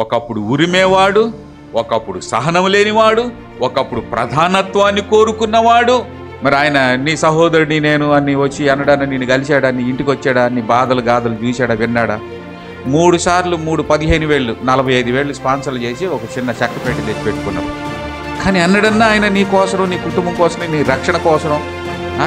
ఒకప్పుడు ఉరిమేవాడు, ఒకప్పుడు సహనం లేనివాడు, ఒకప్పుడు ప్రధానత్వాన్ని కోరుకున్నవాడు. మరి ఆయన నీ సహోదరుడిని నేను అని వచ్చి అనడాన్ని నేను కలిశాడా, నీ ఇంటికి వచ్చాడా, నీ బాధలు గాథలు చూశాడా, విన్నాడా? 3 సార్లు 15,000 45,000 స్పాన్సర్లు చేసి ఒక చిన్న చెక్క పెట్టి తెచ్చి పెట్టుకున్నాడు. కానీ అన్నడన్నా ఆయన నీ కోసం, నీ కుటుంబం కోసం, నీ రక్షణ కోసం,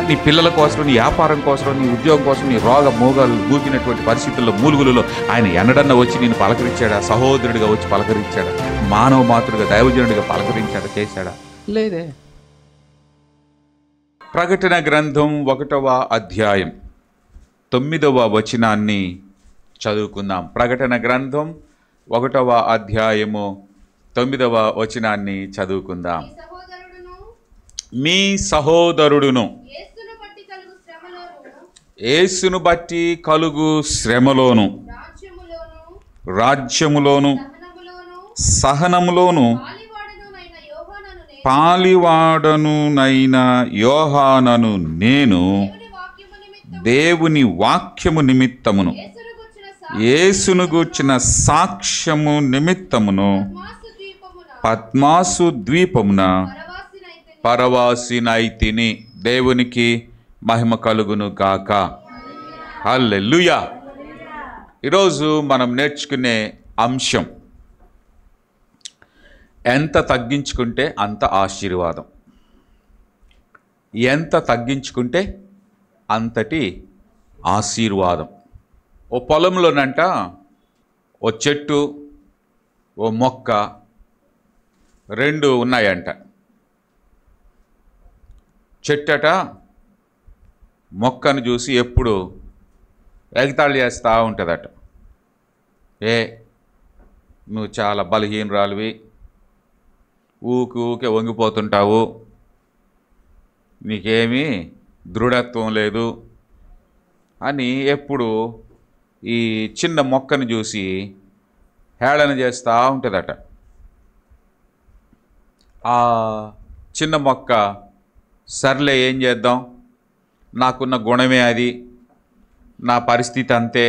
నీ పిల్లల కోసం, నీ వ్యాపారం కోసం, నీ ఉద్యోగం కోసం, నీ రోగ మోగాలు గూకినటువంటి పరిస్థితుల్లో మూలుగులలో ఆయన ఎన్నడన్నా వచ్చి నేను పలకరించాడా? సహోదరుడిగా వచ్చి పలకరించాడా? మానవ మాతృగా దైవజనుడిగా పలకరించాడా? చేశాడా? లేదే. ప్రకటన గ్రంథం 1వ అధ్యాయం 9వ వచనాన్ని చదువుకుందాం. ప్రకటన గ్రంథం 1వ అధ్యాయము 9వ వచనాన్ని చదువుకుందాం. మీ సహోదరుడును యేసును బట్టి కలుగు శ్రమలోను, రాజ్యములోను, సహనములోను పాలివాడనునైన యోహానను నేను దేవుని వాక్యము నిమిత్తమును యేసును గూర్చిన సాక్ష్యము నిమిత్తమును పద్మాసు ద్వీపమున పరవాసినైతిని. దేవునికి మహిమ కలుగును గాక. హల్లెలూయా. ఈరోజు మనం నేర్చుకునే అంశం, ఎంత తగ్గించుకుంటే అంత ఆశీర్వాదం. ఎంత తగ్గించుకుంటే అంతటి ఆశీర్వాదం. ఓ పొలంలోనంట ఓ చెట్టు, ఓ మొక్క 2 ఉన్నాయంట. చెట్టట మొక్కను చూసి ఎప్పుడు ఎగతాళి చేస్తూ ఉంటుందట. నువ్వు చాలా బలహీనరాలివి, ఊకే వంగిపోతుంటావు, నీకేమీ దృఢత్వం లేదు అని ఎప్పుడు ఈ చిన్న మొక్కను చూసి హేళన చేస్తూ ఉంటుందట. ఆ చిన్న మొక్క సర్లే ఏం చేద్దాం, నాకున్న గుణమే అది, నా పరిస్థితి అంతే,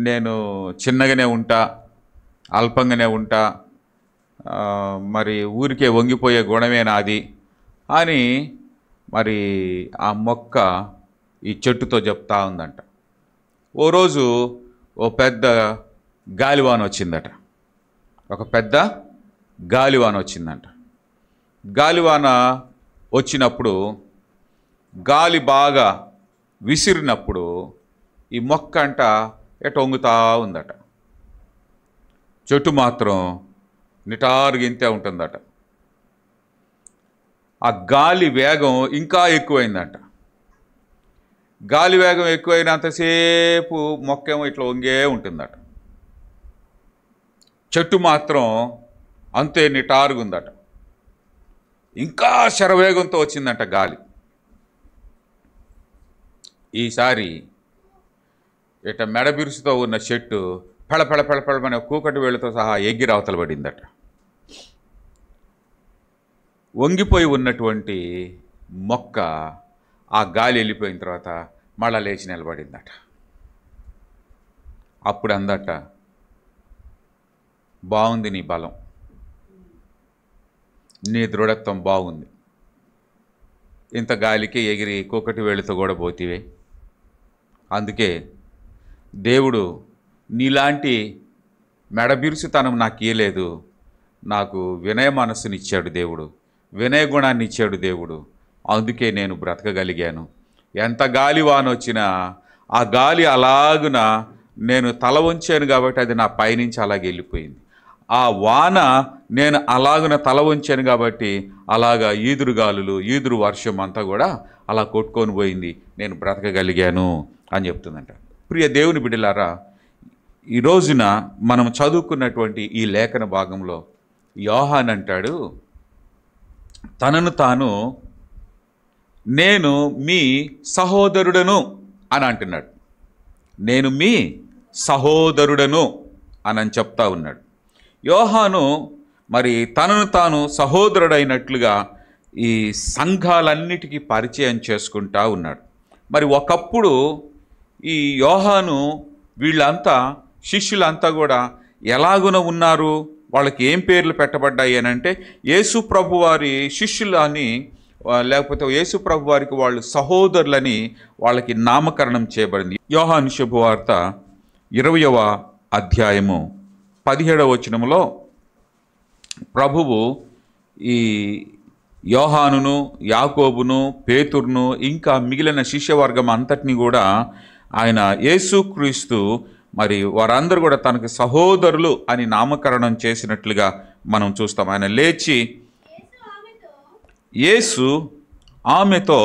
నేను చిన్నగానే ఉంటా, అల్పంగానే ఉంటా, మరి ఊరికే వంగిపోయే గుణమే నాది అని మరి ఆ మొక్క ఈ చెట్టుతో చెప్తా ఉందంట. ఓ రోజు ఓ పెద్ద గాలివాన వచ్చిందట. ఒక పెద్ద గాలివాన వచ్చిందంట. గాలివాన వచ్చినప్పుడు, గాలి బాగా విసిరినప్పుడు ఈ మొక్క అంట ఎట వంగుతా ఉందట. చెట్టు మాత్రం నిటారుగా ఇంతే ఉంటుందట. ఆ గాలి వేగం ఇంకా ఎక్కువైందంట. గాలి వేగం ఎక్కువైనంతసేపు మొక్కేమో ఇట్లా వంగే ఉంటుందట. చెట్టు మాత్రం అంతే నిటారుగా ఉందట. ఇంకా శరవేగంతో వచ్చిందంట గాలి. ఈసారి ఇట మెడబిరుసుతో ఉన్న చెట్టు పెళపెళపెళపెళమనే కూకటి వేళ్ళతో సహా ఎగిరి అవతల పడిందట. వంగిపోయి ఉన్నటువంటి మొక్క ఆ గాలి వెళ్ళిపోయిన తర్వాత మళ్ళా లేచి నిలబడిందట. అప్పుడు అందట, బాగుంది నీ బలం, నీ దృఢత్వం బాగుంది, ఇంత గాలికి ఎగిరి కూకటి వేళ్ళతో కూడా పోతివే. అందుకే దేవుడు నీలాంటి మెడబిరుసుతనం నాకు ఇయ్యలేదు, నాకు వినయ మనస్సునిచ్చాడు దేవుడు, వినయ గుణాన్ని ఇచ్చాడు దేవుడు. అందుకే నేను బ్రతకగలిగాను. ఎంత గాలి వాన వచ్చినా ఆ గాలి అలాగున నేను తల వంచాను కాబట్టి అది నా పైనుంచి అలాగే వెళ్ళిపోయింది. ఆ వాన నేను అలాగున తల వంచాను కాబట్టి అలాగా ఈదురుగాలులు, ఈదురు వర్షం అంతా కూడా అలా కొట్టుకొని పోయింది, నేను బ్రతకగలిగాను అని చెప్తుందంట. ప్రియ దేవుని బిడ్డలారా, ఈ రోజున మనం చదువుకున్నటువంటి ఈ లేఖన భాగంలో యోహాన్ అంటాడు, తనను తాను నేను మీ సహోదరుడను అని అంటున్నాడు. నేను మీ సహోదరుడను అని చెప్తా ఉన్నాడు. యోహాను మరి తనను తాను సహోదరుడైనట్లుగా ఈ సంఘాలన్నిటికీ పరిచయం చేసుకుంటా ఉన్నాడు. మరి ఒకప్పుడు ఈ యోహాను వీళ్ళంతా శిష్యులంతా కూడా ఎలాగున ఉన్నారు, వాళ్ళకి ఏం పేర్లు పెట్టబడ్డాయి అని అంటే యేసు ప్రభు వారి శిష్యులు అని, లేకపోతే యేసు ప్రభు వారికి వాళ్ళు సహోదరులని వాళ్ళకి నామకరణం చేయబడింది. యోహాను శుభవార్త 20వ అధ్యాయము 17వ వచనములో ప్రభువు ఈ యోహానును, యాకోబును, పేతురును ఇంకా మిగిలిన శిష్యవర్గం అంతటిని కూడా ఆయన యేసుక్రీస్తు మరి వారందరూ కూడా తనకు సహోదరులు అని నామకరణం చేసినట్లుగా మనం చూస్తాం. ఆయన లేచి యేసు ఆమెతో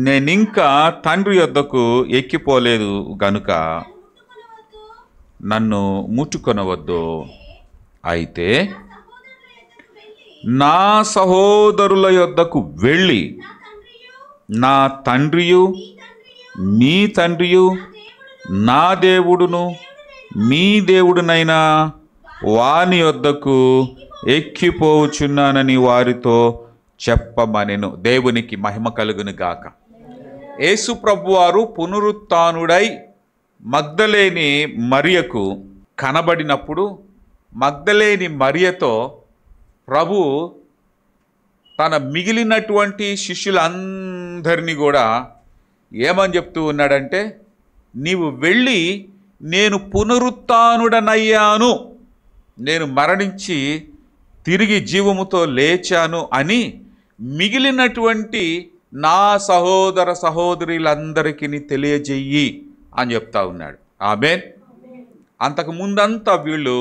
నేనింకా తండ్రి యొద్దకు ఎక్కిపోలేదు గనుక నన్ను ముట్టుకొనవద్దు, అయితే నా సహోదరుల యొద్దకు వెళ్ళి నా తండ్రియు మీ తండ్రియు నా దేవుడును మీ దేవుడునైనా వాని యొద్దకు ఎక్కిపోవచ్చున్నానని వారితో చెప్పమనెను. దేవునికి మహిమ కలుగును గాక. యేసు ప్రభువారు పునరుత్థానుడై మగ్దలేని మరియకు కనబడినప్పుడు మగ్దలేని మరియతో ప్రభు తన మిగిలినటువంటి శిష్యులందరినీ కూడా ఏమని చెప్తూ ఉన్నాడంటే, నీవు వెళ్ళి నేను పునరుత్థానుడనయ్యాను, నేను మరణించి తిరిగి జీవముతో లేచాను అని మిగిలినటువంటి నా సహోదర సహోదరులందరికీ తెలియజేయి అని చెప్తా ఉన్నాడు. ఆమేన్. అంతకు ముందంతా వీళ్ళు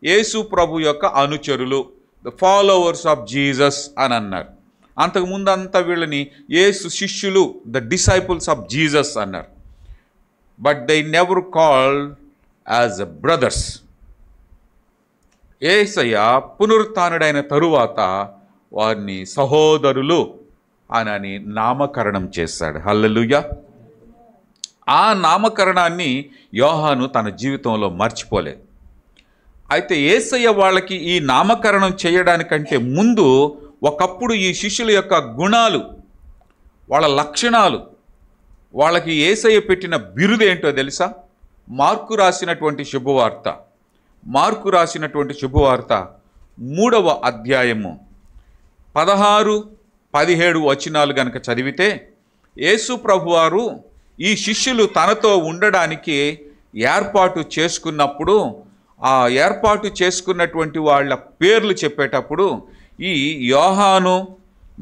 యేసు ప్రభు యొక్క అనుచరులు, ద ఫాలోవర్స్ ఆఫ్ జీసస్ అని అన్నారు. అంతకుముందంతా వీళ్ళని యేసు శిష్యులు, ద డిసైపుల్స్ ఆఫ్ జీసస్ అన్నారు. But they never called as brothers. యేసయ్య పునరుత్థానుడైన తరువాత వారిని సహోదరులు అని నామకరణం చేశాడు. హల్లెలూయా. ఆ నామకరణాన్ని యోహాను తన జీవితంలో మర్చిపోలేదు. అయితే యేసయ్య వాళ్ళకి ఈ నామకరణం చేయడానికంటే ముందు ఒకప్పుడు ఈ శిష్యుల యొక్క గుణాలు, వాళ్ళ లక్షణాలు, వాళ్ళకి యేసయ్య పెట్టిన బిరుదు ఏంటో తెలుసా? మార్కు రాసినటువంటి శుభవార్త 3వ అధ్యాయము 16-17 వచనాలు గనక చదివితే, యేసు ప్రభువారు ఈ శిష్యులు తనతో ఉండడానికి ఏర్పాటు చేసుకున్నప్పుడు ఆ ఏర్పాటు చేసుకున్నటువంటి వాళ్ళ పేర్లు చెప్పేటప్పుడు ఈ యోహాను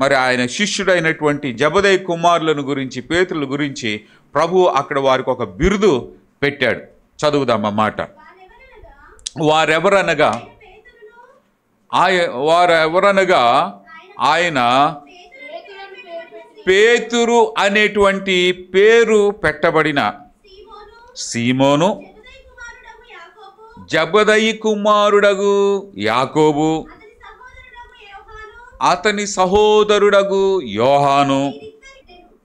మరి ఆయన శిష్యుడైనటువంటి జబదయి కుమారులను గురించి, పేతుల గురించి ప్రభు అక్కడ వారికి ఒక బిరుదు పెట్టాడు. చదువుదాం ఆ మాట. వారెవరనగా ఆయన పేతురు అనేటువంటి పేరు పెట్టబడిన సీమోను, జబదయి కుమారుడగు యాకోబు, అతని సహోదరుడగు యోహాను,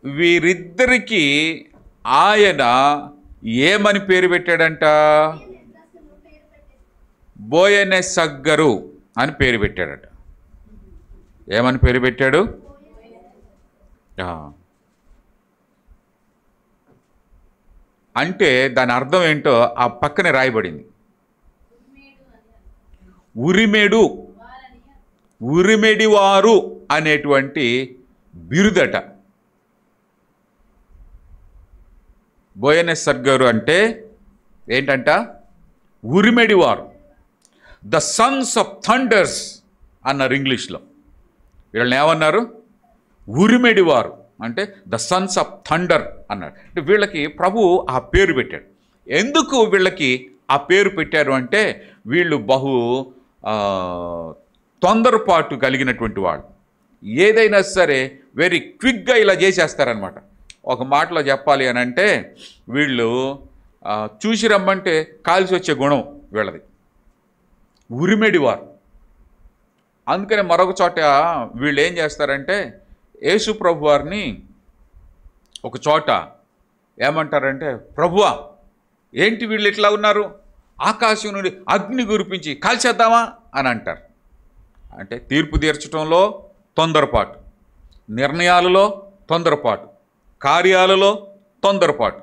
వీరిద్దరికి ఆయన ఏమని పేరు పెట్టాడంట? బోయనెసగ్గరు అని పేరు పెట్టాడట. ఏమని పేరు పెట్టాడు? అంటే దాని అర్థం ఏంటో ఆ పక్కనే రాయబడింది. ఉరిమెడివారు అనేటువంటి బిరుదట. బోయనెసగ్గరు అంటే ఏంటంట? ఉరిమెడివారు, ద సన్స్ ఆఫ్ థండర్స్ అన్నారు ఇంగ్లీష్లో. వీళ్ళని ఏమన్నారు? ఉరిమెడివారు అంటే ద సన్స్ ఆఫ్ థండర్ అన్నాడు. అంటే వీళ్ళకి ప్రభు ఆ పేరు పెట్టాడు. ఎందుకు వీళ్ళకి ఆ పేరు పెట్టారు అంటే, వీళ్ళు బహు తొందరపాటు కలిగినటువంటి వాళ్ళు. ఏదైనా సరే వెరీ క్విక్గా ఇలా చేసేస్తారనమాట. ఒక మాటలో చెప్పాలి అని అంటే, వీళ్ళు చూసి రమ్మంటే కాల్చి వచ్చే గుణం వీళ్ళది, ఉరిమెడివారు. అందుకనే మరొక చోట వీళ్ళు ఏం చేస్తారంటే, యేసు ప్రభు వారిని ఒక చోట ఏమంటారంటే, ప్రభువా ఏంటి వీళ్ళు ఇట్లా ఉన్నారు, ఆకాశం నుండి అగ్ని కురిపించి కాల్చేద్దామా అని అంటారు. అంటే తీర్పు తీర్చడంలో తొందరపాటు, నిర్ణయాలలో తొందరపాటు, కార్యాలలో తొందరపాటు,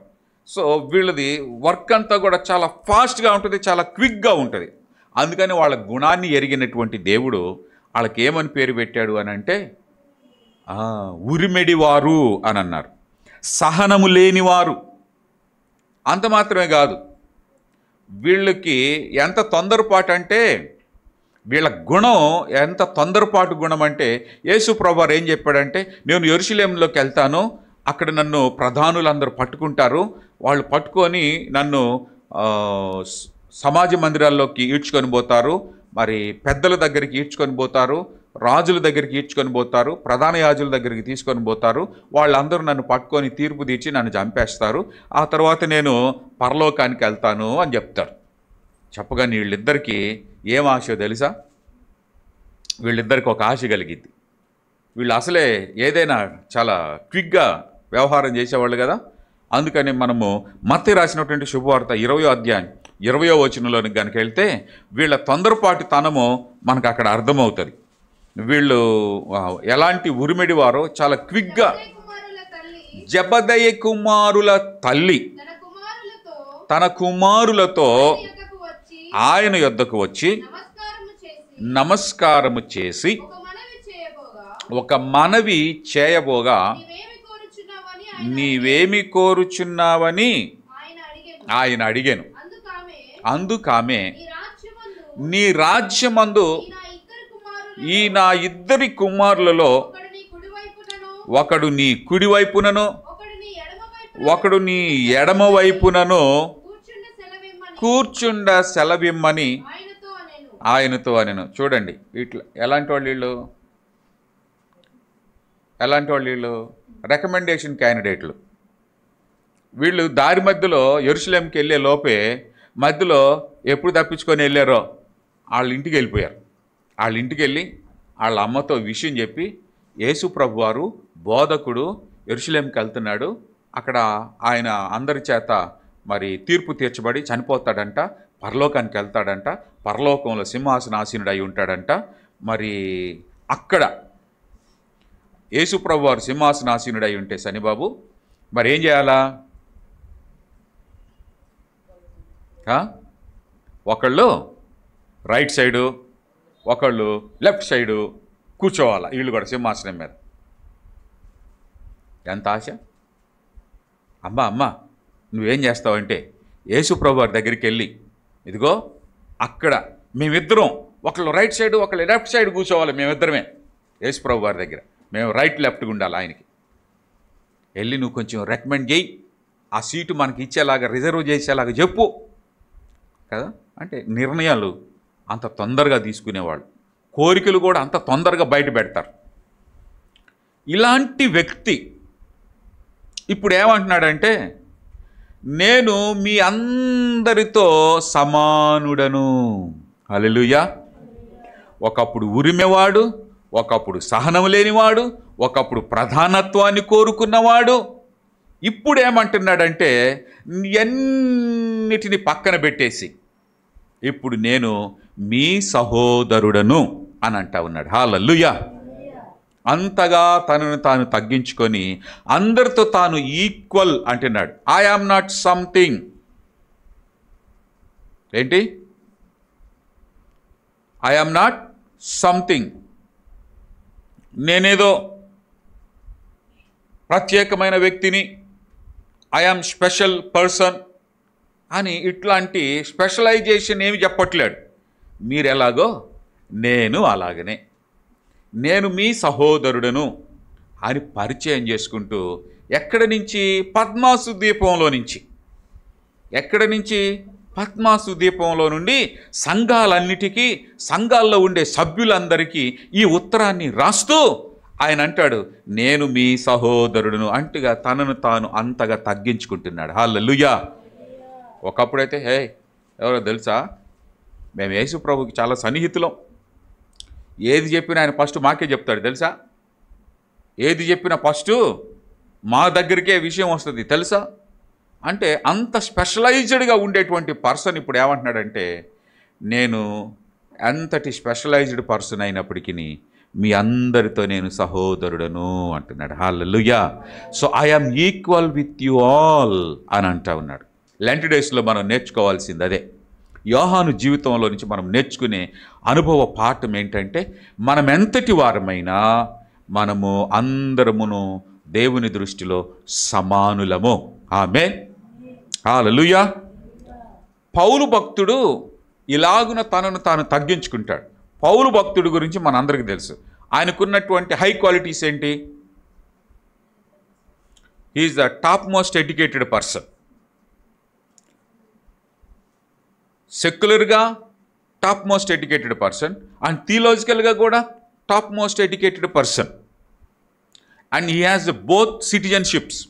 సో వీళ్ళది వర్క్ అంతా కూడా చాలా ఫాస్ట్గా ఉంటుంది, చాలా క్విక్గా ఉంటుంది. అందుకని వాళ్ళ గుణాన్ని ఎరిగినటువంటి దేవుడు వాళ్ళకి ఏమని పేరు పెట్టాడు అని అంటే ఉరిమెడివారు అని అన్నారు, సహనము లేనివారు. అంత మాత్రమే కాదు, వీళ్ళకి ఎంత తొందరపాటు అంటే, వీళ్ళ గుణం ఎంత తొందరపాటు గుణం అంటే, యేసు ప్రభువారు ఏం చెప్పాడంటే, నేను యెరూషలేములోకి వెళ్తాను, అక్కడ నన్ను ప్రధానులందరూ పట్టుకుంటారు, వాళ్ళు పట్టుకొని నన్ను సమాజ మందిరాల్లోకి ఈడ్చుకొని పోతారు, మరి పెద్దల దగ్గరికి ఈడ్చుకొని పోతారు, రాజుల దగ్గరికి ఈడ్చుకొని పోతారు, ప్రధాన యాజుల దగ్గరికి తీసుకొని పోతారు, వాళ్ళందరూ నన్ను పట్టుకొని తీర్పు తీర్చి నన్ను చంపేస్తారు, ఆ తర్వాత నేను పరలోకానికి వెళ్తాను అని చెప్తారు. చెప్పగానే వీళ్ళిద్దరికీ ఏం ఆశ తెలుసా? వీళ్ళిద్దరికి ఒక ఆశ కలిగిద్ది. వీళ్ళు అసలే ఏదైనా చాలా క్విక్గా వ్యవహారం చేసేవాళ్ళు కదా. అందుకని మనము మత్తయి రాసినటువంటి శుభవార్త 20వ అధ్యాయం 20వ వచనంలోనికి కనుక వెళ్తే వీళ్ళ తొందరపాటు తనము మనకు అక్కడ అర్థమవుతుంది. వీళ్ళు ఎలాంటి ఉరిమెడివారో చాలా క్విక్గా, జెబెదయి కుమారుల తల్లి తన కుమారులతో ఆయన యొద్దకు వచ్చి నమస్కారము చేసి ఒక మనవి చేయబోగా, నీవేమి కోరుచున్నావని ఆయన అడిగాను. అందుకామె, నీ రాజ్యమందు ఈ నా ఇద్దరి కుమారులలో ఒకడు నీ కుడివైపునను ఒకడు నీ ఎడమ వైపునను కూర్చుండ సెలవిమ్మని ఆయనతో అనెను. చూడండి, ఇట్లా ఎలాంటి వాళ్ళు వీళ్ళు రికమెండేషన్ క్యాండిడేట్లు. వీళ్ళు దారి మధ్యలో యెరూషలేంకి వెళ్ళే లోపే మధ్యలో ఎప్పుడు తప్పించుకొని వెళ్ళారో వాళ్ళ ఇంటికి వెళ్ళిపోయారు. వాళ్ళ ఇంటికి వెళ్ళి వాళ్ళ అమ్మతో విషయం చెప్పి, యేసు ప్రభువారు బోధకుడు యెరూషలేంకి వెళ్తున్నాడు, అక్కడ ఆయన అందరి చేత మరి తీర్పు తీర్చబడి చనిపోతాడంట, పరలోకానికి వెళ్తాడంట, పరలోకంలో సింహాసనాసీనుడు అయి ఉంటాడంట, మరి అక్కడ యేసు ప్రభువారు సింహాసనాసీనుడు అయి ఉంటే శనిబాబు మరి ఏం చేయాలా? ఒకళ్ళు రైట్ సైడు, ఒకళ్ళు లెఫ్ట్ సైడు కూర్చోవాలా, వీళ్ళు కూడా సింహాసనం మీద. ఎంత ఆశ! అమ్మా నువ్వేం చేస్తావంటే, యేసు ప్రభువారి దగ్గరికి వెళ్ళి, ఇదిగో అక్కడ మేమిద్దరం, ఒకళ్ళు రైట్ సైడు ఒకళ్ళు లెఫ్ట్ సైడ్ కూర్చోవాలి, మేమిద్దరమే యేసు ప్రభువారి దగ్గర, మేము రైట్ లెఫ్ట్గా ఉండాలి ఆయనకి. వెళ్ళి నువ్వు కొంచెం రికమెండ్ చేయి, ఆ సీటు మనకి ఇచ్చేలాగా రిజర్వ్ చేసేలాగా చెప్పు కదా. అంటే నిర్ణయాలు అంత తొందరగా తీసుకునేవాళ్ళు, కోరికలు కూడా అంత తొందరగా బయట పెడతారు. ఇలాంటి వ్యక్తి ఇప్పుడు ఏమంటున్నాడంటే, నేను మీ అందరితో సమానుడను. హల్లెలూయా. ఒకప్పుడు ఉరిమేవాడు, ఒకప్పుడు సహనం లేనివాడు, ఒకప్పుడు ప్రధానత్వాన్ని కోరుకున్నవాడు, ఇప్పుడు ఏమంటున్నాడంటే అన్నిటిని పక్కన పెట్టేసి ఇప్పుడు నేను మీ సహోదరుడను అని అంటా ఉన్నాడు. హల్లెలూయా. అంతగా తనను తాను తగ్గించుకొని అందరితో తాను ఈక్వల్ అంటున్నాడు. I am not something. ఏంటి? ఐ యామ్ నాట్ సంథింగ్, నేనేదో ప్రత్యేకమైన వ్యక్తిని, ఐ యామ్ స్పెషల్ పర్సన్ అని ఇట్లాంటి స్పెషలైజేషన్ ఏమి చెప్పట్లేడు. మీరు ఎలాగో నేను అలాగనే, నేను మీ సహోదరుడను అని పరిచయం చేసుకుంటూ ఎక్కడి నుంచి? పద్మాసు ద్వీపంలో నుంచి. ఎక్కడి నుంచి? పద్మాసు ద్వీపంలో నుండి సంఘాలన్నిటికీ, సంఘాల్లో ఉండే సభ్యులందరికీ ఈ ఉత్తరాన్ని రాస్తూ ఆయన అంటాడు, నేను మీ సహోదరుడును. అంటగా తనను తాను అంతగా తగ్గించుకుంటున్నాడు. హల్లెలూయా. ఒకప్పుడైతే ఎవరో తెలుసా, మేము యేసు ప్రభుకి చాలా సన్నిహితులం, ఏది చెప్పినా ఆయన ఫస్ట్ మాకే చెప్తాడు తెలుసా, ఏది చెప్పినా ఫస్ట్ మా దగ్గరికే విషయం వస్తుంది తెలుసా అంటే అంత స్పెషలైజ్డ్గా ఉండేటువంటి పర్సన్ ఇప్పుడు ఏమంటున్నాడంటే, నేను ఎంతటి స్పెషలైజ్డ్ పర్సన్ అయినప్పటికీ మీ అందరితో నేను సహోదరుడను అంటున్నాడు. హల్లెలూయా. So I am equal with you all అని అంటా ఉన్నాడు. లెంట్ డేస్లో మనం నేర్చుకోవాల్సింది అదే. యోహాను జీవితంలో నుంచి మనం నేర్చుకునే అనుభవ పాఠం ఏంటంటే, మనం ఎంతటి వారమైనా మనము అందరమును దేవుని దృష్టిలో సమానులము. ఆమేన్. హల్లెలూయా. పౌలు భక్తుడు ఇలాగున తనను తాను తగ్గించుకుంటాడు. పౌలు భక్తుడి గురించి మనందరికీ తెలుసు. ఆయనకున్నటువంటి హై క్వాలిటీస్ ఏంటి? He is the top most educated person. సెక్యులర్గా top most educated person and థియలాజికల్గా కూడా top most educated person. And he has both citizenships,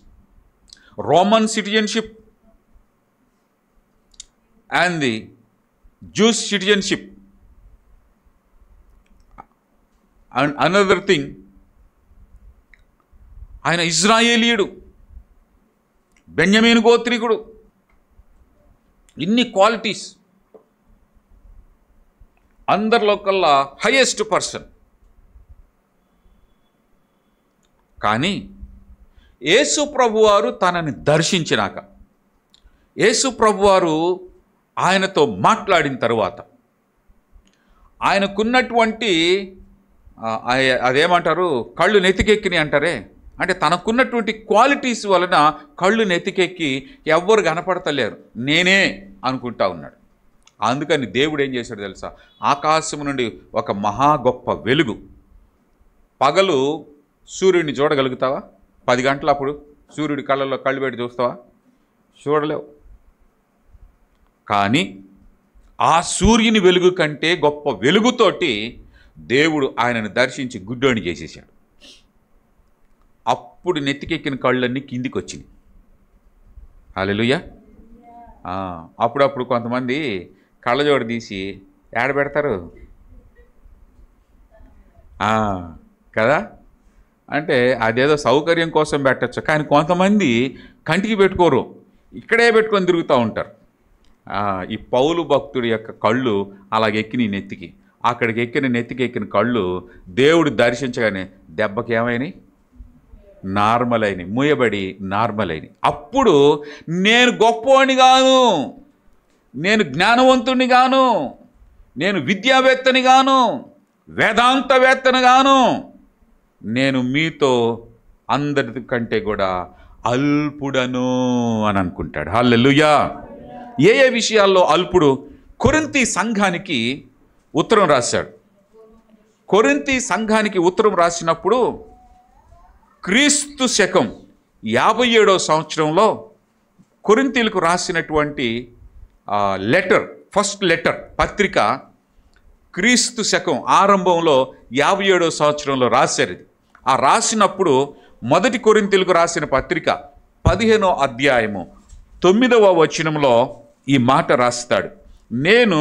Roman citizenship and the Jewish citizenship. And another thing, ఆయన ఇజ్రాయేలీయుడు, బెన్యమీను గోత్రికుడు. ఇన్ని qualities, అందరిలో కల్లా highest person. కానీ యేసు ప్రభువారు తనని దర్శించినాక, యేసు ప్రభువారు ఆయనతో మాట్లాడిన తరువాత, ఆయనకున్నటువంటి అదేమంటారు, కళ్ళు నెత్తికెక్కిని అంటారే, అంటే తనకున్నటువంటి క్వాలిటీస్ వలన కళ్ళు నెత్తికెక్కి ఎవ్వరు కనపడతలేరు, నేనే అనుకుంటా ఉన్నాడు. అందుకని దేవుడు ఏం చేశాడు తెలుసా? ఆకాశం నుండి ఒక మహా గొప్ప వెలుగు. పగలు సూర్యుడిని చూడగలుగుతావా? 10 గంటలు అప్పుడు సూర్యుడి కళ్ళల్లో కళ్ళు పెట్టి చూస్తావా? చూడలేవు. కానీ ఆ సూర్యుని వెలుగు కంటే గొప్ప వెలుగుతోటి దేవుడు ఆయనను దర్శించి గుడ్డోని చేసేసాడు. అప్పుడు నెత్తికెక్కిన కళ్ళన్నీ కిందికి వచ్చినాయి. హల్లెలూయా. అప్పుడప్పుడు కొంతమంది కళ్ళజోడు తీసి ఏడ పెడతారు కదా, అంటే అదేదో సౌకర్యం కోసం పెట్టచ్చు. కానీ కొంతమంది కంటికి పెట్టుకోరు, ఇక్కడే పెట్టుకొని తిరుగుతూ ఉంటారు. ఈ పౌలు భక్తుడి యొక్క కళ్ళు అలాగే ఎక్కిన నెత్తికి, అక్కడికి ఎక్కిన నెత్తికి ఎక్కిన కళ్ళు దేవుడు దర్శించగానే దెబ్బకి ఏమైనాయి? నార్మల్ అయినాయి, మూయబడి నార్మల్ అయినాయి. అప్పుడు నేను గొప్పవాణ్ణి గాను, నేను జ్ఞానవంతుని గాను, నేను విద్యావేత్తని గాను, వేదాంతవేత్తని గాను, నేను మీతో అందరికంటే కూడా అల్పుడను అని అనుకుంటాడు. హల్లెలూయా. ఏ ఏ విషయాల్లో అల్పుడు? కొరింథీ సంఘానికి ఉత్తరం రాశాడు. కొరింథీ సంఘానికి ఉత్తరం రాసినప్పుడు క్రీస్తు శకం 57వ సంవత్సరంలో కొరింథీలకు రాసినటువంటి లెటర్, ఫస్ట్ లెటర్, పత్రిక క్రీస్తు శకం ఆరంభంలో 57వ సంవత్సరంలో రాశారు. ఆ రాసినప్పుడు మొదటి కొరింథీలకు రాసిన పత్రిక 15వ అధ్యాయము 9వ వచనంలో ఈ మాట రాస్తాడు. నేను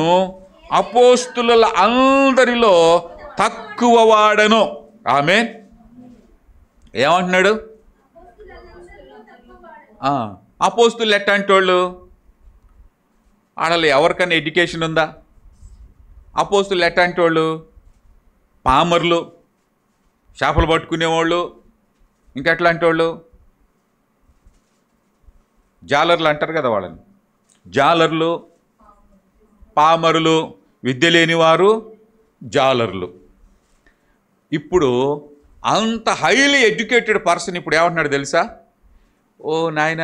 అపోస్తుల అందరిలో తక్కువ వాడను. ఆమేన్. ఏమంటున్నాడు? అపోస్తులు ఎట్లాంటి వాళ్ళు? వాళ్ళలో ఎవరికైనా ఎడ్యుకేషన్ ఉందా? అపోస్తులు ఎట్లాంటి వాళ్ళు? పామర్లు, చేపలు పట్టుకునేవాళ్ళు, ఇంకెట్లాంటి వాళ్ళు? జాలర్లు అంటారు కదా వాళ్ళని. జాలర్లు, పామరులు, విద్య లేనివారు జాలర్లు. ఇప్పుడు అంత హైలీ ఎడ్యుకేటెడ్ పర్సన్ ఇప్పుడు ఏమంటున్నాడు తెలుసా? ఓ నాయన,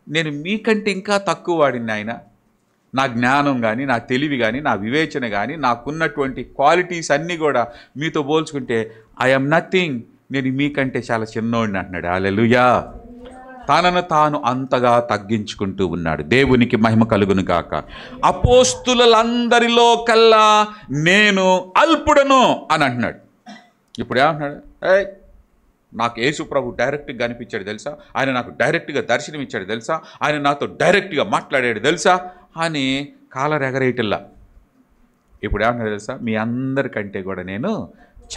నేను మీకంటే ఇంకా తక్కువ వాడిని నాయన. నా జ్ఞానం కానీ, నా తెలివి కానీ, నా వివేచన కానీ, నాకున్నటువంటి క్వాలిటీస్ అన్నీ కూడా మీతో పోల్చుకుంటే ఐఎమ్ నథింగ్, నేను మీకంటే చాలా చిన్నోడిని అంటున్నాడు. హల్లెలూయా. తనను తాను అంతగా తగ్గించుకుంటూ ఉన్నాడు. దేవునికి మహిమ కలుగును గాక. అపోస్తులందరిలో కల్లా నేను అల్పుడను అని అంటున్నాడు. ఇప్పుడు ఏమంటున్నాడు? నాకు యేసు ప్రభు డైరెక్ట్గా కనిపించాడు తెలుసా, ఆయన నాకు డైరెక్ట్గా దర్శనం ఇచ్చాడు తెలుసా, ఆయన నాతో డైరెక్ట్గా మాట్లాడాడు తెలుసా అని కాలర్ ఎగరేయటల్లా. ఇప్పుడు ఏమంటున్నాడు తెలుసా? మీ అందరికంటే కూడా నేను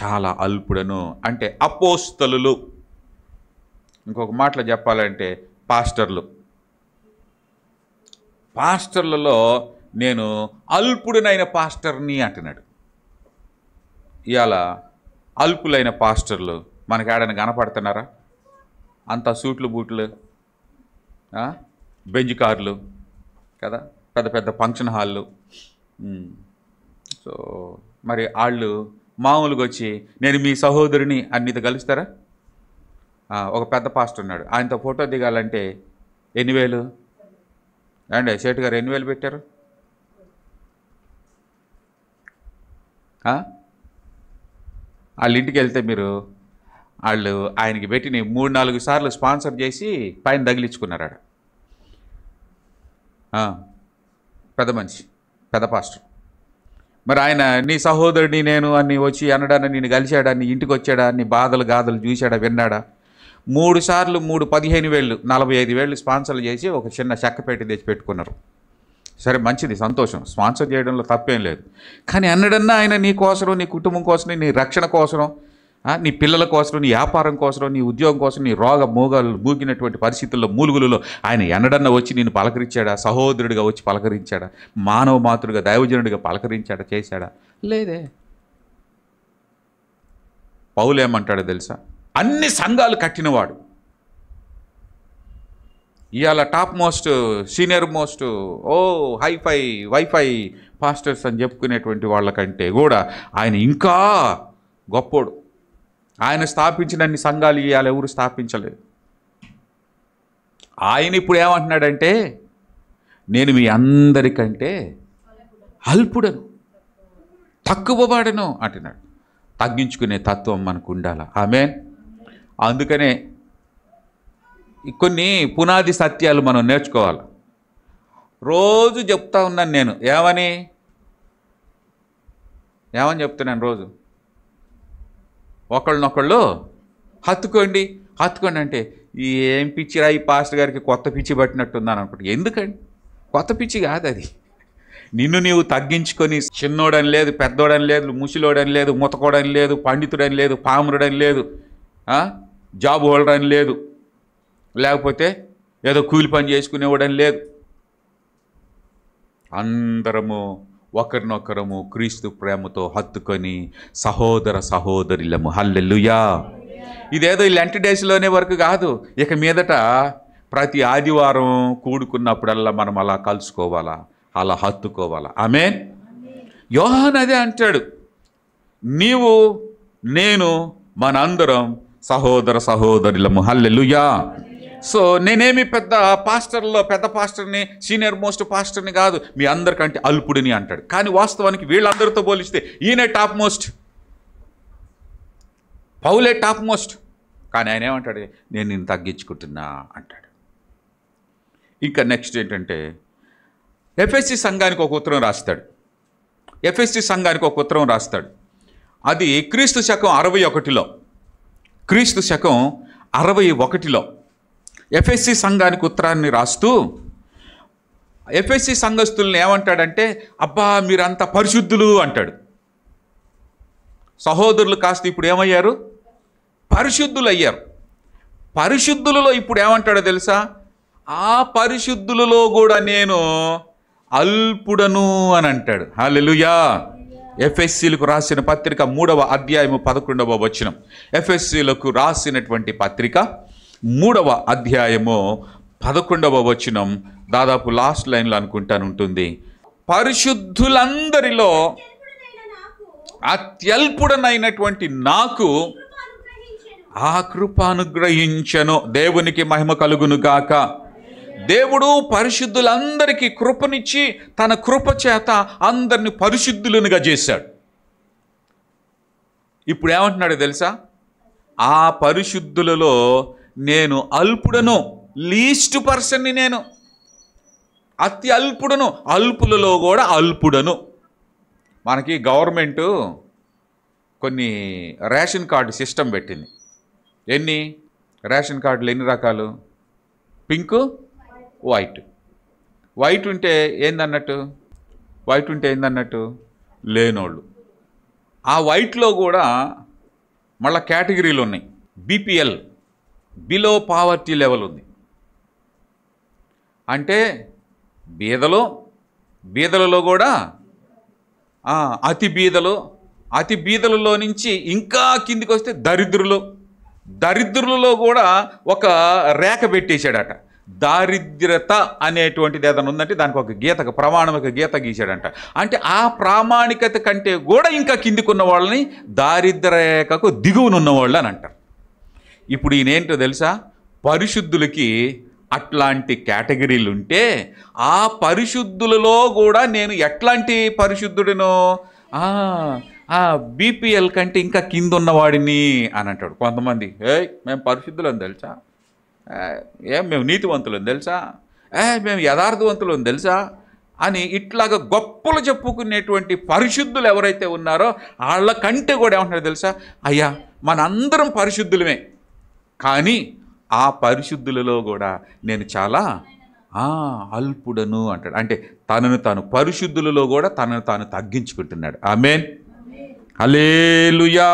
చాలా అల్పుడను. అంటే అపోస్తలులు, ఇంకొక మాటలో చెప్పాలంటే పాస్టర్లలో నేను అల్పుడునైన పాస్టర్ని అంటున్నాడు. ఇవాళ అల్పులైన పాస్టర్లు మనకి ఏడైనా కనపడుతున్నారా? అంత సూట్లు బూట్లు, బెంజ్ కార్లు కదా, పెద్ద పెద్ద ఫంక్షన్ హాళ్ళు. సో మరి వాళ్ళు మామూలుగా వచ్చి నేను మీ సహోదరుని అన్నితో కలుస్తారా? ఒక పెద్ద పాస్టర్ ఉన్నాడు, ఆయనతో ఫోటో దిగాలంటే 8,000 అండి. శేటు గారు 8,000 పెట్టారు. వాళ్ళ ఇంటికి వెళ్తే మీరు వాళ్ళు ఆయనకి పెట్టిన 3-4 సార్లు స్పాన్సర్ చేసి పైన తగిలించుకున్నారు ఆడ. పెద్ద మనిషి, పెద్ద పాస్టర్. మరి ఆయన నీ సహోదరుడిని నేను అని వచ్చి అనడాన్ని, నేను కలిశాడా, నీ ఇంటికి వచ్చాడా, నీ బాధలు గాథలు చూశాడా, విన్నాడా? 3 సార్లు 15,000 45,000 స్పాన్సర్లు చేసి ఒక చిన్న చెక్కపేట తెచ్చి పెట్టుకున్నారు. సరే, మంచిది, సంతోషం, స్పాన్సర్ చేయడంలో తప్పేం లేదు. కానీ అన్నడన్నా ఆయన నీ కోసం, నీ కుటుంబం కోసం, నీ రక్షణ కోసం, నీ పిల్లల కోసం, నీ వ్యాపారం కోసం, నీ ఉద్యోగం కోసం, నీ రోగ మూగినటువంటి పరిస్థితుల్లో మూలుగులలో ఆయన ఎన్నడన్నా వచ్చి నేను పలకరించాడా? సహోదరుడిగా వచ్చి పలకరించాడా? మానవ మాతృగా, దైవజనుడిగా పలకరించాడా? చేశాడా? లేదే. పౌలు ఏమంటాడో తెలుసా? అన్ని సంఘాలు కట్టినవాడు, ఇవాళ top most, senior most, hi fi wifi pastors అని చెప్పుకునేటువంటి వాళ్ళకంటే కూడా ఆయన ఇంకా గొప్పోడు. ఆయన స్థాపించినన్ని సంఘాలు ఇవాళ ఎవరు స్థాపించలేదు. ఆయన ఇప్పుడు ఏమంటున్నాడంటే, నేను మీ అందరికంటే అల్పుడను, తక్కువవాడను అంటున్నాడు. తగ్గించుకునే తత్వం మనకు ఉండాలి. ఆమేన్. అందుకనే కొన్ని పునాది సత్యాలు మనం నేర్చుకోవాలి. రోజు చెప్తా ఉన్నాను నేను. ఏమని చెప్తున్నాను రోజు? ఒకళ్ళనొకళ్ళు హత్తుకోండి అంటే ఏం పిచ్చిరా ఈ పాస్టర్ గారికి కొత్త పిచ్చి పట్టినట్టుందని అనుకుంటా. ఎందుకండి? కొత్త పిచ్చి కాదు అది. నిన్ను నీవు తగ్గించుకొని, చిన్నోడని లేదు, పెద్దోడని లేదు, ముసిలోడని లేదు, ముతకోడని లేదు, పండితుడని లేదు, పామురుడని లేదు, జాబ్ హోల్డర్ అని లేదు, లేకపోతే ఏదో కూలి పని చేసుకునేవాడని లేదు. అందరము ఒకరినొకరము క్రీస్తు ప్రేమతో హత్తుకొని సహోదర సహోదరులము. హల్లెలూయా. ఇదేదో ఈ లెంట్ డేస్లోనే వరకు కాదు, ఇక మీదట ప్రతి ఆదివారం కూడుకున్నప్పుడల్లా మనం అలా కలుసుకోవాలా, అలా హత్తుకోవాలా. ఆమేన్. యోహాను అదే అంటాడు, నీవు నేను మనందరం సహోదర సహోదరులము. హల్లెలూయా. సో నేనేమి పెద్ద పాస్టర్ని, సీనియర్ మోస్ట్ పాస్టర్ని కాదు, మీ అందరికంటే అల్పుడిని అంటాడు. కానీ వాస్తవానికి వీళ్ళందరితో పోలిస్తే ఈయనే టాప్ మోస్ట్, పౌలే టాప్ మోస్ట్. కానీ ఆయన ఏమంటాడు? నేను నిన్ను తగ్గించుకుంటున్నా అంటాడు. ఇంకా నెక్స్ట్ ఏంటంటే, ఎఫెసీ సంఘానికి ఒక ఉత్తరం రాస్తాడు. ఎఫెసీ సంఘానికి ఒక ఉత్తరం రాస్తాడు. అది క్రీస్తు శకం 61లో, క్రీస్తు శకం 61లో ఎఫెసీ సంఘానికి ఉత్తరాన్ని రాస్తూ ఎఫెసీ సంఘస్థుల్ని ఏమంటాడంటే, అబ్బా మీరంతా పరిశుద్ధులు అంటాడు. సహోదరులు కాస్త ఇప్పుడు ఏమయ్యారు? పరిశుద్ధులు అయ్యారు. పరిశుద్ధులలో ఇప్పుడు ఏమంటాడో తెలుసా? ఆ పరిశుద్ధులలో కూడా నేను అల్పుడను అని అంటాడు. హల్లెలూయా. ఎఫెసీలకు రాసిన పత్రిక 3వ అధ్యాయము 11వ వచనం. ఎఫెసీలకు రాసినటువంటి పత్రిక 3వ అధ్యాయము 11వ వచనం, దాదాపు లాస్ట్ లైన్లో అనుకుంటాను ఉంటుంది. పరిశుద్ధులందరిలో అత్యల్పుడనైనటువంటి నాకు ఆ కృప అనుగ్రహించెను. దేవునికి మహిమ కలుగును గాక. దేవుడు పరిశుద్ధులందరికీ కృపనిచ్చి తన కృప చేత అందరిని పరిశుద్ధులుగా చేశాడు. ఇప్పుడు ఏమంటున్నాడు తెలుసా? ఆ పరిశుద్ధులలో నేను అల్పుడను, లీస్ట్ పర్సన్ని, నేను అతి అల్పుడను, అల్పులలో కూడా అల్పుడను. మనకి గవర్నమెంటు కొన్ని రేషన్ కార్డు సిస్టమ్ పెట్టింది. ఎన్ని రేషన్ కార్డులు ఎన్ని రకాలు? Pink, white. వైట్ ఉంటే ఏందన్నట్టు? లేనోళ్ళు. ఆ వైట్లో కూడా మళ్ళీ కేటగిరీలు ఉన్నాయి. బీపీఎల్, బిలో పావర్టీ లెవెల్ ఉంది. అంటే బీదలలో కూడా అతి బీదలు, అతి బీదలలో నుంచి ఇంకా కిందికి వస్తే దరిద్రులలో కూడా ఒక రేఖ పెట్టేశాడట. దారిద్ర్యత అనేటువంటిది ఏదైనా ఉందంటే దానికి ఒక గీత, ప్రమాణిక గీత గీశాడంట. అంటే ఆ ప్రామాణికత కంటే కూడా ఇంకా కిందికున్న వాళ్ళని దారిద్ర్య రేఖకు దిగువనున్న వాళ్ళు అని అంటారు. ఇప్పుడు ఈయనేంటో తెలుసా, పరిశుద్ధులకి అట్లాంటి కేటగిరీలు ఉంటే ఆ పరిశుద్ధులలో కూడా నేను ఎట్లాంటి పరిశుద్ధుడినో, బీపీఎల్ కంటే ఇంకా కింద ఉన్నవాడిని అని అంటాడు. కొంతమంది మేము పరిశుద్ధులని తెలుసా, మేము నీతివంతులని తెలుసా, మేము యథార్థవంతులని తెలుసా అని ఇట్లాగా గొప్పలు చెప్పుకునేటువంటి పరిశుద్ధులు ఎవరైతే ఉన్నారో వాళ్ళకంటే కూడా ఏమంటున్నారో తెలుసా, అయ్యా మనందరం పరిశుద్ధులమే, కానీ ఆ పరిశుద్ధులలో కూడా నేను చాలా అల్పుడను అంటాడు. అంటే తనను తాను పరిశుద్ధులలో కూడా తనను తాను తగ్గించుకుంటున్నాడు. ఆమేన్, హల్లెలూయా,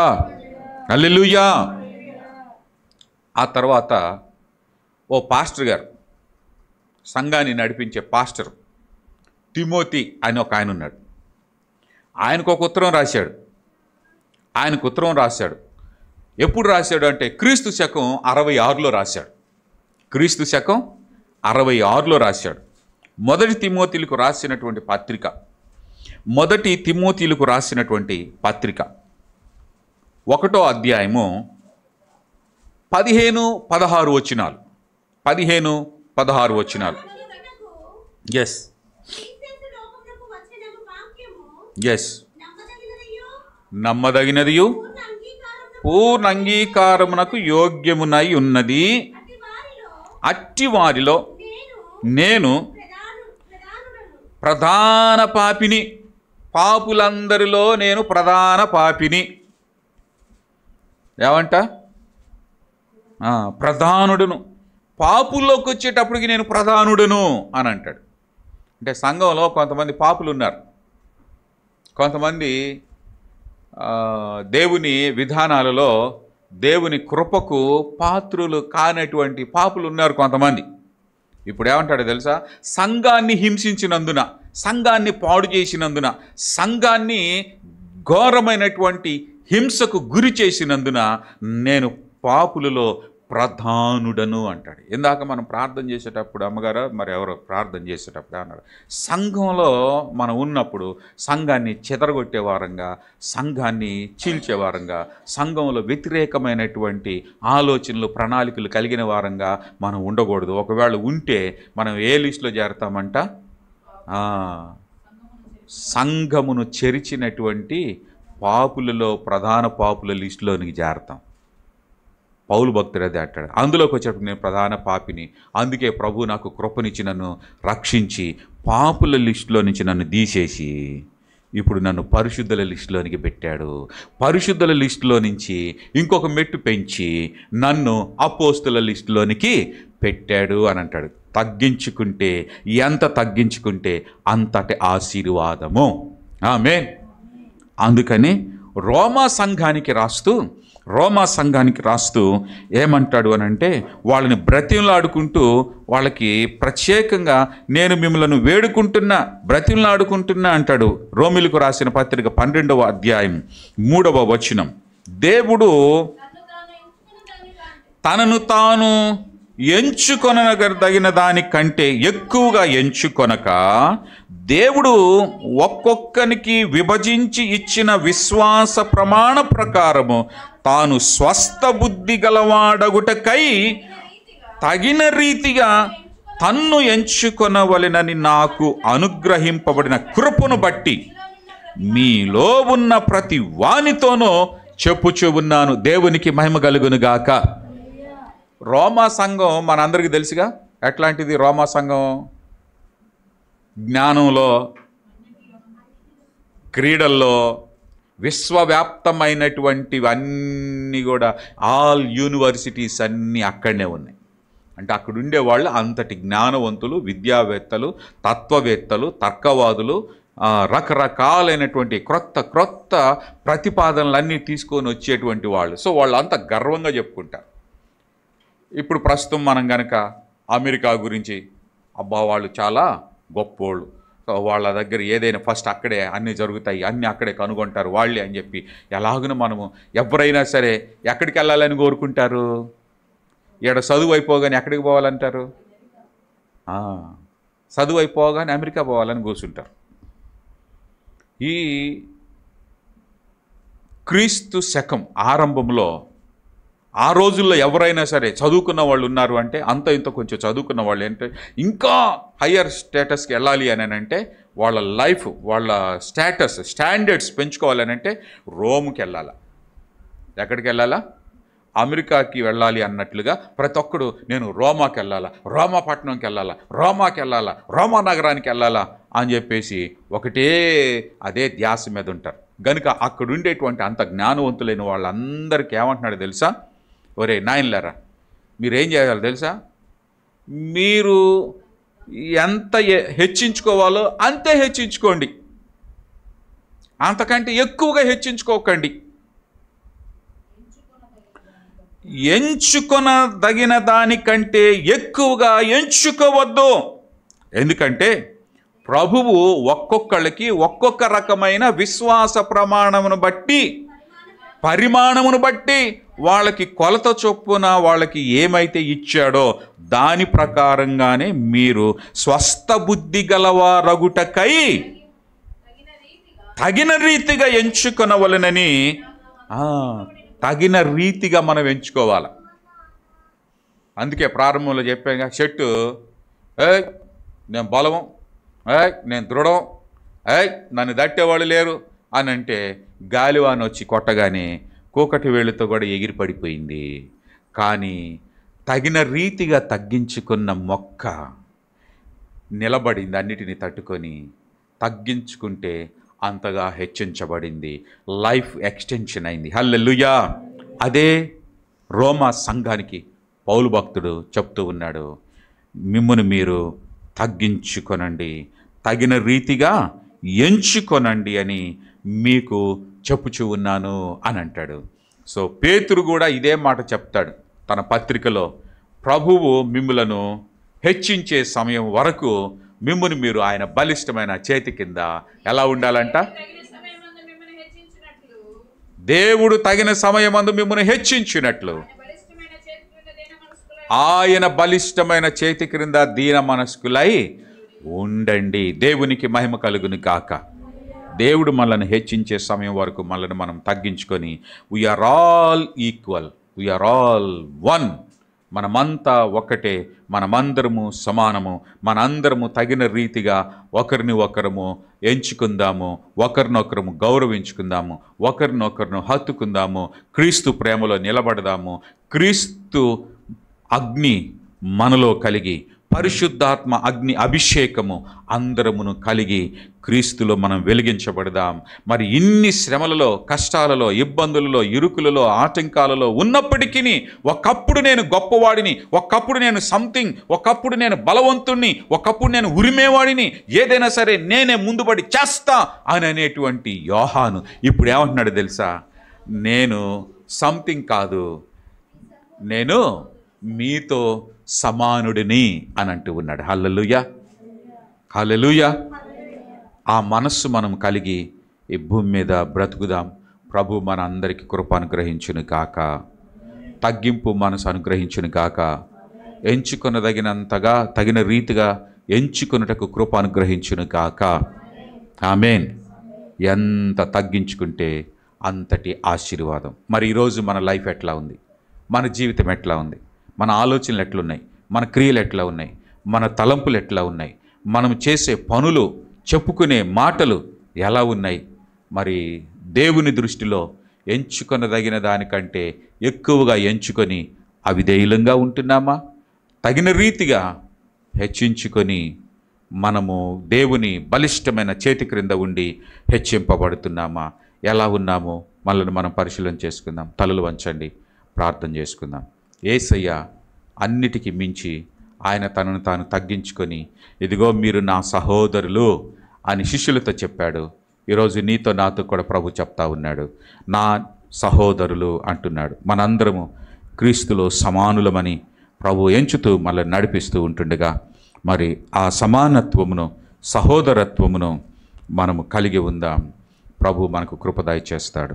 హల్లెలూయా. ఆ తర్వాత ఓ పాస్టర్ గారు, సంఘాన్ని నడిపించే పాస్టర్ తిమోతి అని ఒక ఆయన ఉన్నాడు. ఆయనకు ఒక ఉత్తరం రాశాడు. ఎప్పుడు రాశాడు అంటే క్రీస్తు శకం 66లో రాశాడు. క్రీస్తు శకం 66లో రాశాడు. మొదటి తిమోతిలకు రాసినటువంటి పత్రిక 1వ అధ్యాయము 15-16 వచనాలు. 15-16 వచనాలు. ఎస్ నమ్మదగినదియు పూర్ణ అంగీకారమునకు యోగ్యమునై ఉన్నది. అట్టి వారిలో నేను ప్రధాన పాపిని, పాపులందరిలో నేను ప్రధాన పాపిని. ఏమంట? ప్రధానుడును. పాపుల్లోకి వచ్చేటప్పటికి నేను ప్రధానుడును అని అంటాడు. అంటే సంఘంలో కొంతమంది పాపులు ఉన్నారు, కొంతమంది దేవుని విధానాలలో దేవుని కృపకు పాత్రులు కానటువంటి పాపులు ఉన్నారు కొంతమంది. ఇప్పుడు ఏమంటాడో తెలుసా, సంఘాన్ని హింసించినందున, సంఘాన్ని పాడు చేసినందున, సంఘాన్ని ఘోరమైనటువంటి హింసకు గురి చేసినందున నేను పాపులలో ప్రధానుడను అంటాడు. ఇందాక మనం ప్రార్థన చేసేటప్పుడు అమ్మగారు మరి ఎవరో ప్రార్థన చేసేటప్పుడు అన్నాడు, సంఘంలో మనం ఉన్నప్పుడు సంఘాన్ని చెదరగొట్టే వారంగా, సంఘాన్ని చీల్చేవారంగా, సంఘంలో వ్యతిరేకమైనటువంటి ఆలోచనలు ప్రణాళికలు కలిగిన వారంగా మనం ఉండకూడదు. ఒకవేళ ఉంటే మనం ఏ లిస్టులో చేరతామంట, సంఘమును చెరిచినటువంటి పాపులలో ప్రధాన పాపుల లిస్టులోనికి చేరతాం. పౌలు భక్తుడు అదే అంటాడు. అందులోకి వచ్చేటప్పుడు నేను ప్రధాన పాపిని, అందుకే ప్రభు నాకు కృపనిచ్చి నన్ను రక్షించి పాపుల లిస్టులో నుంచి నన్ను తీసేసి ఇప్పుడు నన్ను పరిశుద్ధుల లిస్టులోనికి పెట్టాడు. పరిశుద్ధుల లిస్టులో నుంచి ఇంకొక మెట్టు పెంచి నన్ను అపోస్తుల లిస్టులోనికి పెట్టాడు అని అంటాడు. తగ్గించుకుంటే, ఎంత తగ్గించుకుంటే అంతటి ఆశీర్వాదము. ఆమేన్. అందుకని రోమా సంఘానికి రాస్తూ ఏమంటాడు అని అంటే, వాళ్ళని బ్రతిమలాడుకుంటూ వాళ్ళకి ప్రత్యేకంగా నేను మిమ్మల్ని బ్రతిమలాడుకుంటున్నా అంటాడు. రోమిలకు రాసిన పత్రిక 12వ అధ్యాయం 3వ వచనం. దేవుడు తనను తాను ఎంచుకొనదగిన దానికంటే ఎక్కువగా ఎంచుకొనక, దేవుడు ఒక్కొక్కనికి విభజించి ఇచ్చిన విశ్వాస ప్రమాణ ప్రకారము తాను స్వస్థ బుద్ధి గలవాడగుటకై తగిన రీతిగా తన్ను ఎంచుకొనవలెనని నాకు అనుగ్రహింపబడిన కృపను బట్టి మీలో ఉన్న ప్రతి వానితోనూ చెప్పుచూ ఉన్నాను. దేవునికి మహిమ కలుగునుగాక. రోమా సంఘం మనందరికీ తెలుసుగా ఎట్లాంటిది. రోమా సంఘం జ్ఞానంలో, క్రీడల్లో విశ్వవ్యాప్తమైనటువంటివన్నీ కూడా ఆల్ యూనివర్సిటీస్ అన్నీ అక్కడనే ఉన్నాయి. అంటే అక్కడ ఉండేవాళ్ళు అంతటి జ్ఞానవంతులు, విద్యావేత్తలు, తత్వవేత్తలు, తర్కవాదులు, రకరకాలైనటువంటి క్రొత్త ప్రతిపాదనలన్నీ తీసుకొని వచ్చేటువంటి వాళ్ళు. సో వాళ్ళు అంత గర్వంగా చెప్పుకుంటారు. ఇప్పుడు ప్రస్తుతం మనం కనుక అమెరికా గురించి, అబ్బా వాళ్ళు చాలా గొప్పోళ్ళు, వాళ్ళ దగ్గర ఏదైనా ఫస్ట్ అక్కడే అన్నీ జరుగుతాయి, అన్నీ అక్కడే కనుగొంటారు వాళ్ళే అని చెప్పి ఎలాగనో మనము ఎవరైనా సరే ఎక్కడికి వెళ్ళాలని కోరుకుంటారు? ఈడ చదువు అయిపోగానే ఎక్కడికి పోవాలంటారు? చదువు అయిపోగానే అమెరికా పోవాలని కూర్చుంటారు. ఈ క్రీస్తు శకం ఆరంభంలో ఆ రోజుల్లో ఎవరైనా సరే చదువుకున్న వాళ్ళు ఉన్నారు అంటే, అంత ఇంత కొంచెం చదువుకున్న వాళ్ళు అంటే ఇంకా హయ్యర్ స్టేటస్కి వెళ్ళాలి అని అంటే, వాళ్ళ లైఫ్ వాళ్ళ స్టాండర్డ్స్ పెంచుకోవాలని అంటే రోమ్కి వెళ్ళాలా. ఎక్కడికి వెళ్ళాలా? అమెరికాకి వెళ్ళాలి అన్నట్లుగా ప్రతి ఒక్కడు నేను రోమాకి వెళ్ళాలా, రోమాపట్నంకి వెళ్ళాలా, రోమాకి వెళ్ళాలా, రోమా నగరానికి వెళ్ళాలా అని చెప్పేసి ఒకటే అదే ధ్యాస మీద ఉంటారు. గనుక అక్కడ ఉండేటువంటి అంత జ్ఞానవంతులైన వాళ్ళందరికీ ఏమంటున్నాడు తెలుసా? ఒరే నాయనలారా, మీరేం చేయాలి తెలుసా? మీరు ఎంత హెచ్చించుకోవాలో అంతే హెచ్చించుకోండి, అంతకంటే ఎక్కువగా హెచ్చించుకోకండి. ఎంచుకొనదగిన దానికంటే ఎక్కువగా ఎంచుకోవద్దు. ఎందుకంటే ప్రభువు ఒక్కొక్కళ్ళకి ఒక్కొక్క రకమైన విశ్వాస పరిమాణమును బట్టి వాళ్ళకి కొలత చొప్పున వాళ్ళకి ఏమైతే ఇచ్చాడో దాని ప్రకారంగానే మీరు స్వస్థ బుద్ధి గలవారగుటకై తగిన రీతిగా ఎంచుకొనవలెనని, తగిన రీతిగా మనం ఎంచుకోవాలి. అందుకే ప్రారంభంలో చెప్పాగా, చెట్టు నేను బలము, నేను దృఢం, నన్ను దట్టేవాళ్ళు లేరు అని అంటే గాలివాన వచ్చి కొట్టగానే కూకటి వేళ్ళతో కూడా ఎగిరి పడిపోయింది. కానీ తగిన రీతిగా తగ్గించుకున్న మొక్క నిలబడింది, అన్నిటినీ తట్టుకొని. తగ్గించుకుంటే అంతగా హెచ్చించబడింది, లైఫ్ ఎక్స్టెన్షన్ అయింది. హల్లెలూయా. అదే రోమా సంఘానికి పౌలు భక్తుడు చెప్తూ ఉన్నాడు, మిమ్మును మీరు తగ్గించుకొనండి, తగిన రీతిగా ఎంచుకొనండి అని మీకు చెప్పుచూ ఉన్నాను అని అంటాడు. సో పేతురు కూడా ఇదే మాట చెప్తాడు తన పత్రికలో, ప్రభువు మిమ్ములను హెచ్చించే సమయం వరకు మిమ్మును మీరు ఆయన బలిష్టమైన చేతి కింద ఎలా ఉండాలంట? దేవుడు తగిన సమయమందు మిమ్మును హెచ్చించినట్లు ఆయన బలిష్టమైన చేతి క్రింద దీన మనస్కులై ఉండండి. దేవునికి మహిమ కలుగును కాక. దేవుడు మనల్ని హెచ్చించే సమయం వరకు మనల్ని మనం తగ్గించుకొని we are all equal, we are all one, మనమంతా ఒకటే, మనమందరము సమానము, మనందరము తగిన రీతిగా ఒకరిని ఒకరము ఎంచుకుందాము, ఒకరినొకరము గౌరవించుకుందాము, ఒకరినొకరును హత్తుకుందాము, క్రీస్తు ప్రేమలో నిలబడదాము. క్రీస్తు అగ్ని మనలో కలిగి, పరిశుద్ధాత్మ అగ్ని అభిషేకము అందరమును కలిగి క్రీస్తులో మనం వెలిగించబడదాం. మరి ఇన్ని శ్రమలలో, కష్టాలలో, ఇబ్బందులలో, ఇరుకులలో, ఆటంకాలలో ఉన్నప్పటికీ ఒకప్పుడు నేను గొప్పవాడిని, ఒకప్పుడు నేను సంథింగ్, ఒకప్పుడు నేను బలవంతుణ్ణి, ఒకప్పుడు నేను ఉరిమేవాడిని, ఏదైనా సరే నేనే ముందుబడి చేస్తా అని అనేటువంటి యోహాను ఇప్పుడు ఏమంటున్నాడు తెలుసా? నేను సంథింగ్ కాదు, నేను మీతో సమానుడిని అని అంటూ ఉన్నాడు. హల్లెలూయా, హల్లెలూయా. ఆ మనస్సు మనం కలిగి ఈ భూమి మీద బ్రతుకుదాం. ప్రభు మన అందరికీ కృప అనుగ్రహించును కాక, తగ్గింపు మనసు అనుగ్రహించును కాక, ఎంచుకొనదగినంతగా తగిన రీతిగా ఎంచుకొనుటకు కృప అనుగ్రహించును కాక. ఆమేన్. ఎంత తగ్గించుకుంటే అంతటి ఆశీర్వాదం. మరి ఈరోజు మన లైఫ్ ఎట్లా ఉంది? మన జీవితం ఎట్లా ఉంది? మన ఆలోచనలు ఎట్లున్నాయి? మన క్రియలు ఎట్లా ఉన్నాయి? మన తలంపులు ఎట్లా ఉన్నాయి? మనం చేసే పనులు, చెప్పుకునే మాటలు ఎలా ఉన్నాయి? మరి దేవుని దృష్టిలో ఎంచుకొనదగిన దానికంటే ఎక్కువగా ఎంచుకొని అవిధేయులంగా ఉంటున్నామా? తగిన రీతిగా హెచ్చించుకొని మనము దేవుని బలిష్టమైన చేతి క్రింద ఉండి హెచ్చింపబడుతున్నామా? ఎలా ఉన్నామో మనల్ని మనం పరిశీలన చేసుకుందాం. తలలు వంచండి, ప్రార్థన చేసుకుందాం. యేసయ్య అన్నిటికీ మించి ఆయన తనను తాను తగ్గించుకొని, ఇదిగో మీరు నా సహోదరులు అని శిష్యులతో చెప్పాడు. ఈరోజు నీతో నాతో కూడా ప్రభు చెప్తా ఉన్నాడు, నా సహోదరులు అంటున్నాడు. మనందరము క్రీస్తులో సమానులమని ప్రభు ఎంచుతూ మనల్ని నడిపిస్తూ ఉంటుండగా, మరి ఆ సమానత్వమును సహోదరత్వమును మనము కలిగి ఉందాం. ప్రభు మనకు కృప దయచేస్తాడు.